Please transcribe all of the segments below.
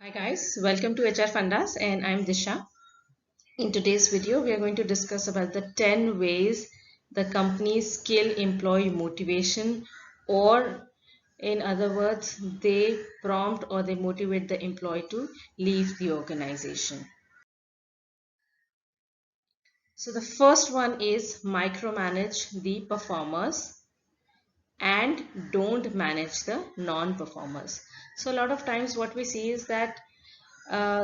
Hi guys, welcome to HR Fundas and I'm Disha. In today's video, we are going to discuss about the 10 ways the companies kill employee motivation, or in other words, they prompt or they motivate the employee to leave the organization. So the first one is micromanage the performers and don't manage the non-performers. So a lot of times what we see is that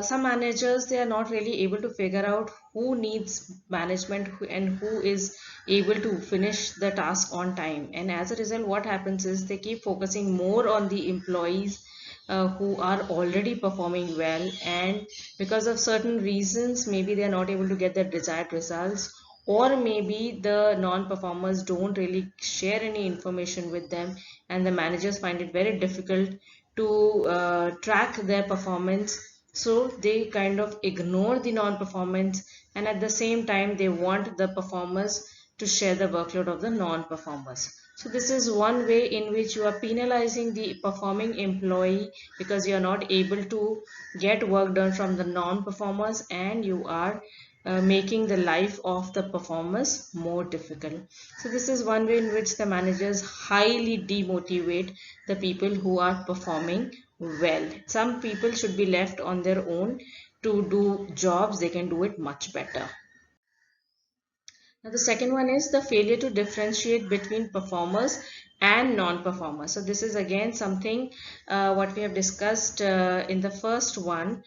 some managers, they are not really able to figure out who needs management and who is able to finish the task on time, and as a result what happens is they keep focusing more on the employees who are already performing well, and because of certain reasons maybe they are not able to get the desired results, or maybe the non-performers don't really share any information with them, and the managers find it very difficult to track their performance, so they kind of ignore the non-performance, and at the same time they want the performers to share the workload of the non-performers. So this is one way in which you are penalizing the performing employee because you are not able to get work done from the non-performers, and you are making the life of the performers more difficult. So this is one way in which the managers highly demotivate the people who are performing well. Some people should be left on their own to do jobs they can do it much better. Now the second one is the failure to differentiate between performers and non-performers. So this is again something what we have discussed in the first one.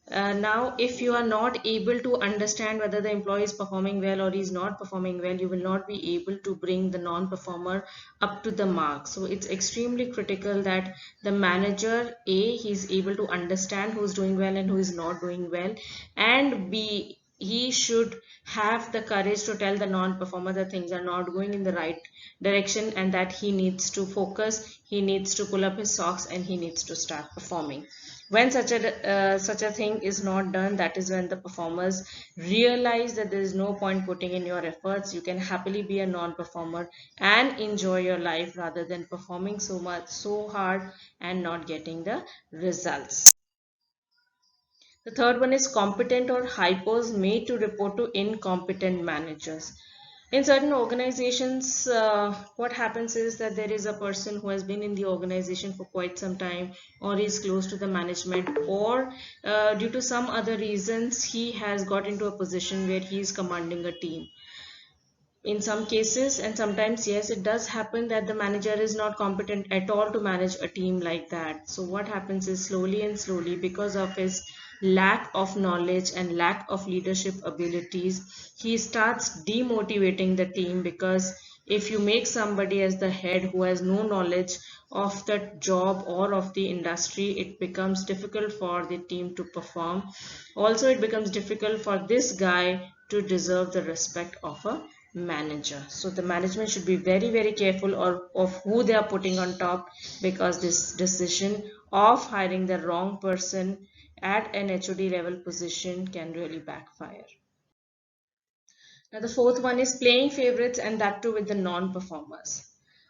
Now, if you are not able to understand whether the employee is performing well or is not performing well, you will not be able to bring the non-performer up to the mark. So it's extremely critical that the manager, A, he's able to understand who's doing well and who is not doing well, and B, he should have the courage to tell the non-performer that things are not going in the right direction and that he needs to focus, he needs to pull up his socks, and he needs to start performing. When such a thing is not done, that is when the performers realize that there is no point putting in your efforts. You can happily be a non-performer and enjoy your life rather than performing so hard and not getting the results. The third one is competent or hypos made to report to incompetent managers. In certain organizations, what happens is that there is a person who has been in the organization for quite some time, or is close to the management, or due to some other reasons he has got into a position where he is commanding a team. In some cases, and sometimes, yes, it does happen that the manager is not competent at all to manage a team like that. So what happens is, slowly and slowly, because of his lack of knowledge and lack of leadership abilities, he starts demotivating the team, because if you make somebody as the head who has no knowledge of that job or of the industry, it becomes difficult for the team to perform. Also, it becomes difficult for this guy to deserve the respect of a manager. So the management should be very, very careful of who they are putting on top, because this decision of hiring the wrong person at an HOD level position can really backfire. Now the fourth one is playing favorites, and that too with the non-performers.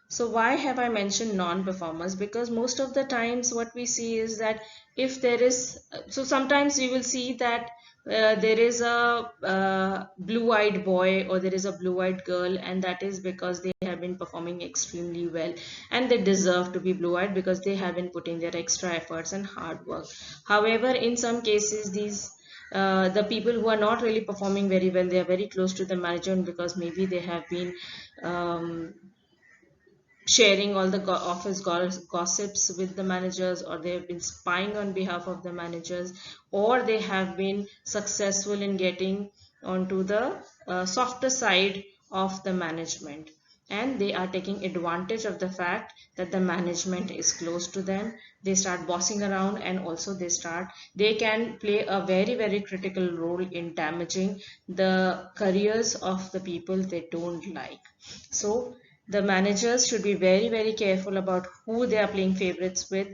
So why have I mentioned non-performers? Because most of the times what we see is that if there is, so sometimes we will see that there is a blue-eyed boy or there is a blue-eyed girl, and that is because they have been performing extremely well, and they deserve to be blue-eyed because they have been putting their extra efforts and hard work. However, in some cases, the people who are not really performing very well, they are very close to the management because maybe they have been um, sharing all the office gossips with the managers, or they have been spying on behalf of the managers, or they have been successful in getting onto the softer side of the management, and they are taking advantage of the fact that the management is close to them. They start bossing around, and also they can play a very, very critical role in damaging the careers of the people they don't like. So the managers should be very, very careful about who they are playing favorites with,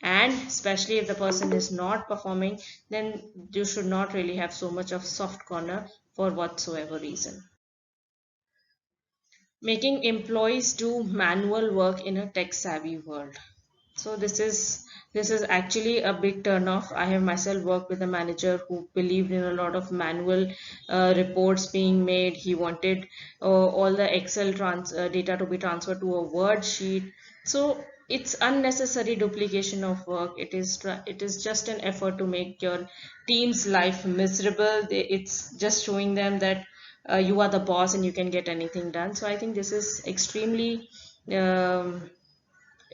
and especially if the person is not performing, then you should not really have so much of soft corner for whatsoever reason. Making employees do manual work in a tech savvy world. So this is This is actually a big turnoff. I have myself worked with a manager who believed in a lot of manual reports being made. He wanted all the Excel data to be transferred to a Word sheet. So it's unnecessary duplication of work. It is just an effort to make your team's life miserable. It's just showing them that you are the boss and you can get anything done. So I think this is extremely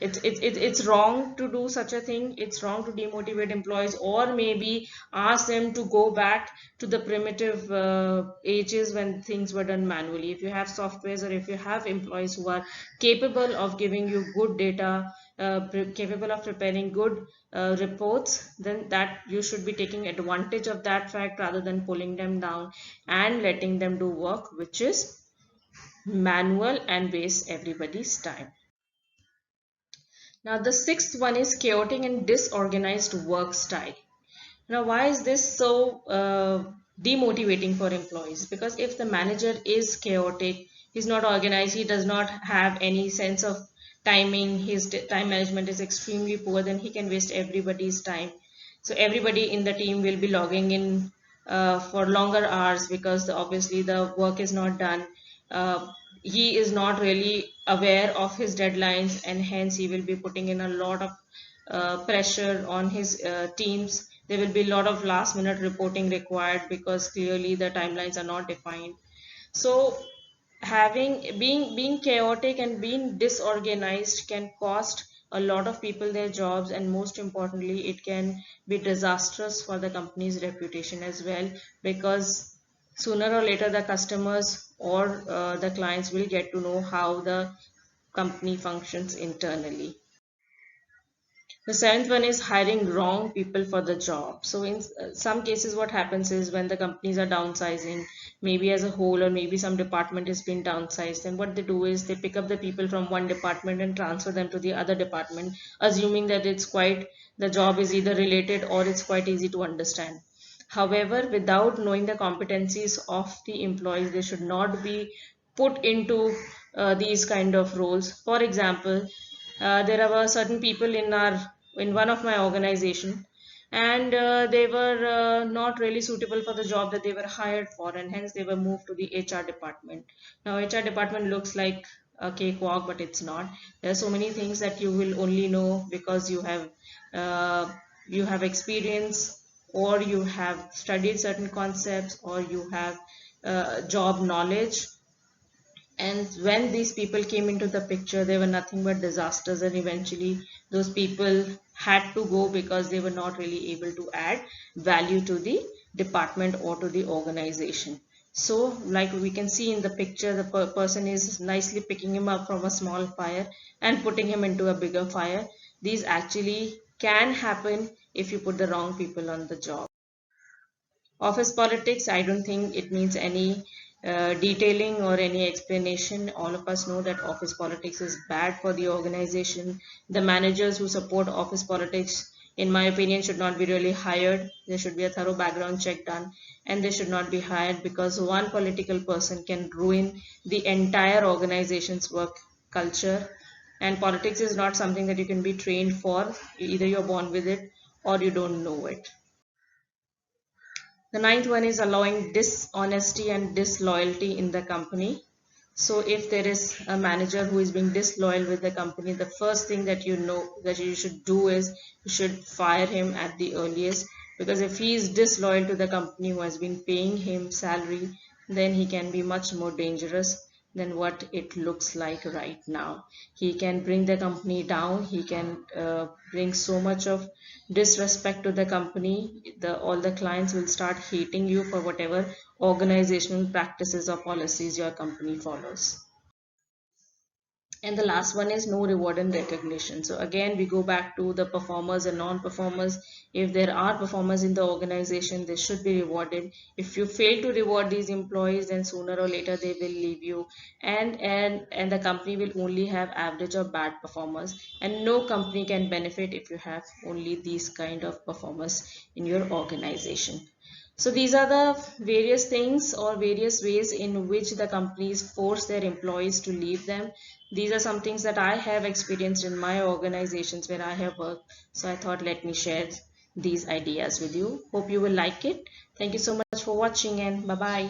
it's wrong to do such a thing. It's wrong to demotivate employees, or maybe ask them to go back to the primitive ages when things were done manually. If you have softwares, or if you have employees who are capable of giving you good data, capable of preparing good reports, then that you should be taking advantage of that fact rather than pulling them down and letting them do work which is manual and waste everybody's time. Now, the sixth one is chaotic and disorganized work style. Now, why is this so demotivating for employees? Because if the manager is chaotic, he's not organized, he does not have any sense of timing, his time management is extremely poor, then he can waste everybody's time. So everybody in the team will be logging in for longer hours because obviously the work is not done. He is not really aware of his deadlines, and hence he will be putting in a lot of pressure on his teams. There will be a lot of last minute reporting required because clearly the timelines are not defined. So having being chaotic and being disorganized can cost a lot of people their jobs, and most importantly it can be disastrous for the company's reputation as well, because sooner or later the customers or the clients will get to know how the company functions internally. The seventh one is hiring wrong people for the job. So in some cases, what happens is when the companies are downsizing, maybe as a whole, or maybe some department is being downsized, then what they do is they pick up the people from one department and transfer them to the other department, assuming that the job is either related or it's quite easy to understand. However, without knowing the competencies of the employees, they should not be put into these kind of roles. For example, there were certain people in one of my organization, and they were not really suitable for the job that they were hired for, and hence they were moved to the HR department. Now HR department looks like a cakewalk, but it's not. There are so many things that you will only know because you have experience, or you have studied certain concepts, or you have job knowledge. And when these people came into the picture, they were nothing but disasters, and eventually those people had to go because they were not really able to add value to the department or to the organization. So like we can see in the picture, the person is nicely picking him up from a small fire and putting him into a bigger fire. These actually can happen if you put the wrong people on the job. Office politics, I don't think it needs any detailing or any explanation. All of us know that office politics is bad for the organization. The managers who support office politics, in my opinion, should not be really hired. There should be a thorough background check done, and they should not be hired because one political person can ruin the entire organization's work culture. And politics is not something that you can be trained for. Either you're born with it or you don't know it. The ninth one is allowing dishonesty and disloyalty in the company. So if there is a manager who is being disloyal with the company, the first thing that you know that you should do is you should fire him at the earliest, because if he is disloyal to the company who has been paying him salary, then he can be much more dangerous than what it looks like right now. He can bring the company down. He can bring so much of disrespect to the company. All the clients will start hating you for whatever organizational practices or policies your company follows. And the last one is no reward and recognition. So again, we go back to the performers and non-performers. If there are performers in the organization, they should be rewarded. If you fail to reward these employees, then sooner or later they will leave you, and the company will only have average or bad performers. And no company can benefit if you have only these kind of performers in your organization. So these are the various things or various ways in which the companies force their employees to leave them. These are some things that I have experienced in my organizations where I have worked. So I thought let me share these ideas with you. Hope you will like it. Thank you so much for watching and bye bye.